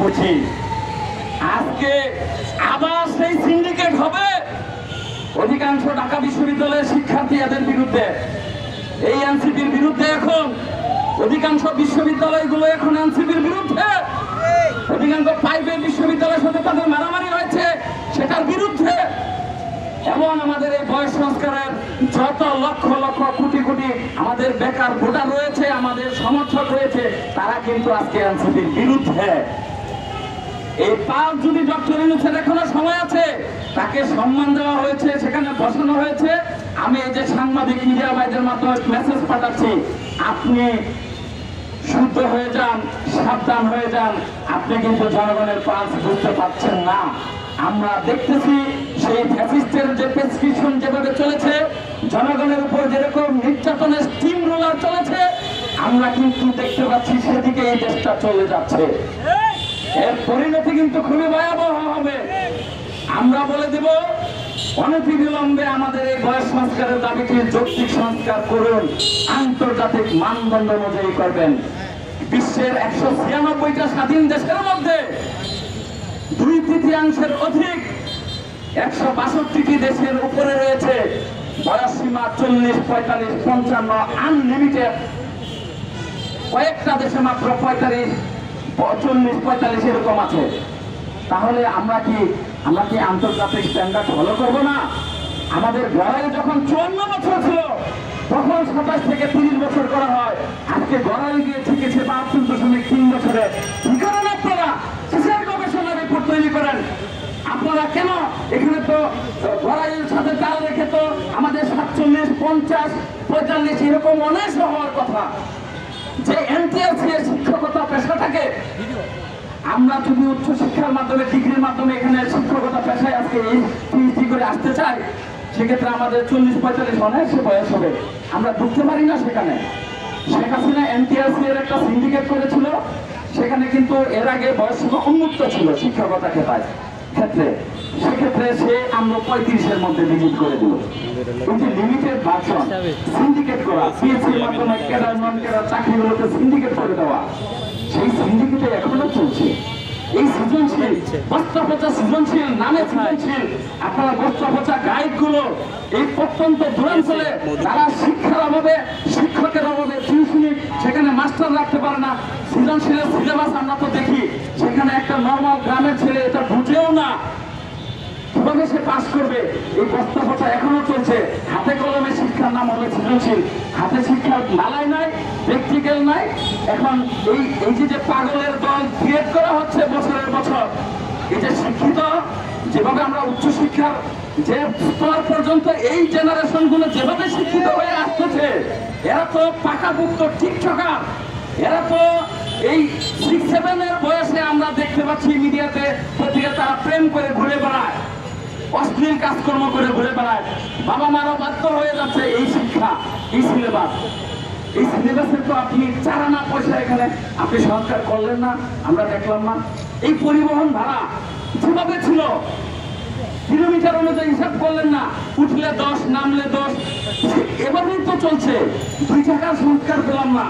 করছি। আজকে আবার সেই সিন্ডিকেট হবে অধিকাংশ ঢাকা বিশ্ববিদ্যালয়ের শিক্ষার্থী এদের বিরুদ্ধে, এই এনসিপির বিরুদ্ধে। এখন অধিকাংশ বিশ্ববিদ্যালয়গুলো এখন এনসিপির বিরুদ্ধে, অধিকাংশ প্রাইভেট বিশ্ববিদ্যালয়ের সাথে তাদের মারামারি হয়েছে সেটার বিরুদ্ধে। এবং আমাদের এই বয়স সংস্কারের যত লক্ষ লক্ষ কোটি কোটি আমাদের বেকার ভোটার রয়েছে, আমাদের সমর্থক রয়েছে, তারা কিন্তু আজকে এনসিপির বিরুদ্ধে। এই পাল যদি ডক্টর ইউনূসের এখনো সময় আছে, তাকে সম্মান দেওয়া হয়েছে, সেখানে বসানো হয়েছে। আমি এই যে সাংবাদিক মিডিয়া ভাইদের মাধ্যমে মেসেজ পাঠাচ্ছি, আপনি শুদ্ধ হয়ে যান, সাবধান হয়ে যান। আপনি কিন্তু জনগণের পালস বুঝতে পারছেন না। আমরা দেখতেছি সেই ফ্যাসিস্টের যে প্রেসক্রিপশন যেভাবে চলেছে, জনগণের উপর যেরকম নির্যাতনের স্টিম রোলার চলেছে, আমরা কিন্তু দেখতে পাচ্ছি সেদিকে এই দেশটা চলে যাচ্ছে। এর পরিণতি কিন্তু খুবই ভয়াবহ হবে। আমরা বলে দেব, অনতিবিলম্বে আমাদের এই বয়স সংস্কারের দাবিটি যৌক্তিক সংস্কার করুন, আন্তর্জাতিক মানদণ্ড অনুযায়ী করবেন। বিশ্বের 196টা স্বাধীন দেশের মধ্যে 2/3 অধিক 162টি দেশের উপরে রয়েছে বয়স সীমা 40, 45, 55 আনলিমিটেড। কয়েকটা দেশে মাত্র 45, 40, 45 এরকম আছে। তাহলে আমরা কি আন্তর্জাতিক স্ট্যান্ডার্ড ফলো করবো না? আমাদের গড়াই যখন 54 বছর ছিল তখন 27 থেকে 30 বছর করা হয়। আজকে গড়াই গিয়ে ঠিকেছে 72.3 বছরে। কি করেন আপনারা? কিসের গবেষণা রিপোর্ট তৈরি করেন আপনারা? কেন এখানে তো গড়াইয়ের সাথে তাল রেখে তো আমাদের 47, 50, 45 এরকম অনেক হওয়ার কথা। যে এনটিআরসি এর শিক্ষকতা পেশাটাকে আমরা যদি উচ্চ শিক্ষার মাধ্যমে, ডিগ্রির মাধ্যমে এখানে শিক্ষকতা পেশায় আজকে এই পিএইচডি করে আসতে চাই, সেক্ষেত্রে আমাদের 40-45 অনেক বয়স হবে। আমরা ঢুকতে পারি না সেখানে। শেখ হাসিনা এনটিআরসি এর একটা সিন্ডিকেট করেছিল, সেখানে কিন্তু এর আগে বয়স উন্মুক্ত ছিল শিক্ষকতা ক্ষেত্রে। সেক্ষেত্রে সে আমরা 35-এর মধ্যে লিমিট করে দিল। এই যে লিমিটেড ভার্সন, সিন্ডিকেট করা, পিএইচডির মাধ্যমে ক্যাডার নন ক্যাডার চাকরিগুলোকে সিন্ডিকেট করে দেওয়া, সেই সিন্ডিকেটে এখনো চলছে। এই সৃজনশীল বস্তা পচা সৃজনশীল নামে সৃজনশীল, আপনারা বস্তা পচা গাইড গুলো এই প্রত্যন্ত দূরাঞ্চলে তারা শিক্ষার অভাবে, শিক্ষকের অভাবে টিউশনি, সেখানে মাস্টার রাখতে পারে না। সৃজনশীলের সিলেবাস আমরা তো দেখি, সেখানে একটা নর্মাল গ্রামের ছেলে এটা বুঝেও না, কিভাবে সে পাস করবে? এই বস্তা পচা এখনো চলছে। হাতে কলমে শিক্ষার নাম হলো সৃজনশীল, হাতে শিক্ষার মালাই নাই, প্র্যাকটিক্যাল নাই। এখন এই যে পাগলের দল ক্রিয়েট করা হচ্ছে বছরের বছর, এটা শিক্ষিত যেভাবে আমরা উচ্চশিক্ষার যে স্তর পর্যন্ত এই জেনারেশন গুলো যেভাবে শিক্ষিত হয়ে আসতেছে, এরা তো পাকাপুক্ত টিকটকার। এরা তো এই 6-7 এর বয়সে আমরা দেখতে পাচ্ছি মিডিয়াতে, পত্রিকা তারা প্রেম করে ঘুরে বেড়ায়, অশ্লীল কাজকর্ম করে ঘুরে বেড়ায়। বাবা মারা বাধ্য হয়ে যাচ্ছে এই শিক্ষা, এই সিলেবাস। এই সিলেবাসের তো আপনি 4 আনা পয়সা এখানে আপনি সংস্কার করলেন না, আমরা দেখলাম না। এই পরিবহন ভাড়া যেভাবে ছিল কিলোমিটার অনুযায়ী হিসাব করলেন না, উঠলে 10 নামলে 10, এভাবেই তো চলছে। 2 টাকার সংস্কার পেলাম না।